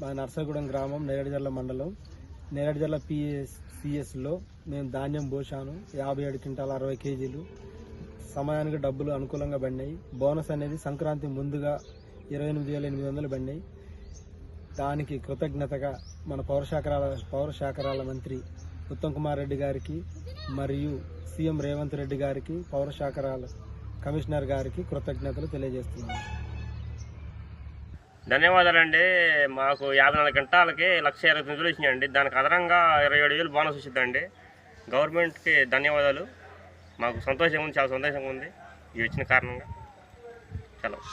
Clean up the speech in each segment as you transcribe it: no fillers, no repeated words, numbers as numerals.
మా నర్సగూడెం గ్రామం నేరేడుజర్ల మండలం నేరేడుజర్ల పిఎస్సిఎస్లో మేము ధాన్యం పోసాను 57 క్వింటాల 60 కేజీలు. సమయానికి డబ్బులు అనుకూలంగా పడినాయి. బోనస్ అనేది సంక్రాంతి ముందుగా 28,800 పడినాయి. దానికి కృతజ్ఞతగా మన పౌరశాఖరాల మంత్రి ఉత్తమ్ కుమార్ రెడ్డి గారికి మరియు సీఎం రేవంత్ రెడ్డి గారికి పౌరశాఖరాల కమిషనర్ గారికి కృతజ్ఞతలు తెలియజేస్తున్నాను. ధన్యవాదాలండి. మాకు 54 క్వింటాలకి 1,20,000 ఇచ్చినాయండి. దానికి అదనంగా 27,000 బోనస్ వచ్చిందండి. గవర్నమెంట్కి ధన్యవాదాలు. మాకు సంతోషంగా ఉంది, చాలా సంతోషంగా ఉంది ఇవి వచ్చిన కారణంగా. సెలవు.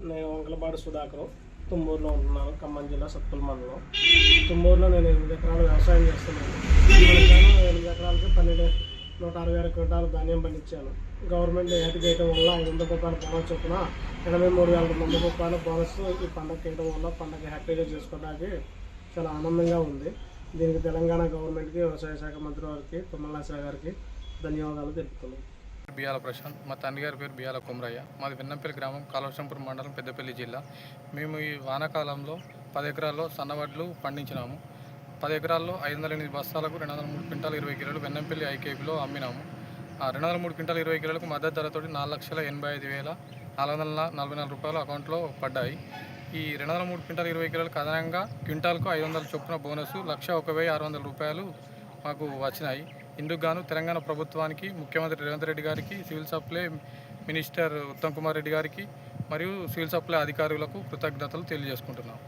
నేను వంకలపాడు సుధాకర్, తుమ్మూరులో ఉంటున్నాను. ఖమ్మం జిల్లా సత్తుల మండలం. తుమ్మూరులో నేను 8 ఎకరాలు వ్యవసాయం చేస్తున్నాను. 8 ఎకరాలకి 166 క్వింటాలు ధాన్యం పండించాను. గవర్నమెంట్ ఏటి చేయడం వల్ల 500 రూపాయల బోనస్ చొప్పున 83,200 రూపాయల బోనస్ ఈ పండగ చేయడం వల్ల పండగ హ్యాపీగా చేసుకోవడానికి చాలా ఆనందంగా ఉంది. దీనికి తెలంగాణ గవర్నమెంట్కి, వ్యవసాయ శాఖ మంత్రి వారికి, తుమ్మల నాగేశ్వరరావు గారికి ధన్యవాదాలు తెలుపుతున్నాను. బియ్యాల ప్రశాంత్. మా తండ్రి గారి పేరు బియ్యాల కుమరయ్య. మాది వెన్నంపల్లి గ్రామం, కాళవశంపురం మండలం, పెద్దపల్లి జిల్లా. మేము ఈ వానాకాలంలో 10 ఎకరాల్లో సన్నవడ్లు పండించినాము. 10 ఎకరాల్లో 508 బస్తాలకు 203 క్వింటాలు 20 కిలోలు వెన్నంపల్లి ఐకేపీలో అమ్మినాము. ఆ 203 క్వింటాలు 20 కిలోలకు మద్దతు ధరతో 4,85,444 రూపాయలు అకౌంట్లో పడ్డాయి. ఈ 203 క్వింటాలు 20 కిలోలకు అదనంగా క్వింటాల్కు 500 చొప్పున బోనసు 1,01,600 రూపాయలు మాకు వచ్చినాయి. ఇందుకు గాను తెలంగాణ ప్రభుత్వానికి, ముఖ్యమంత్రి రేవంత్ రెడ్డి గారికి, civil supply minister Uttam Kumar Reddy గారికి మరియు సివిల్ సప్లై అధికారులకు కృతజ్ఞతలు తెలియజేసుకుంటున్నాం.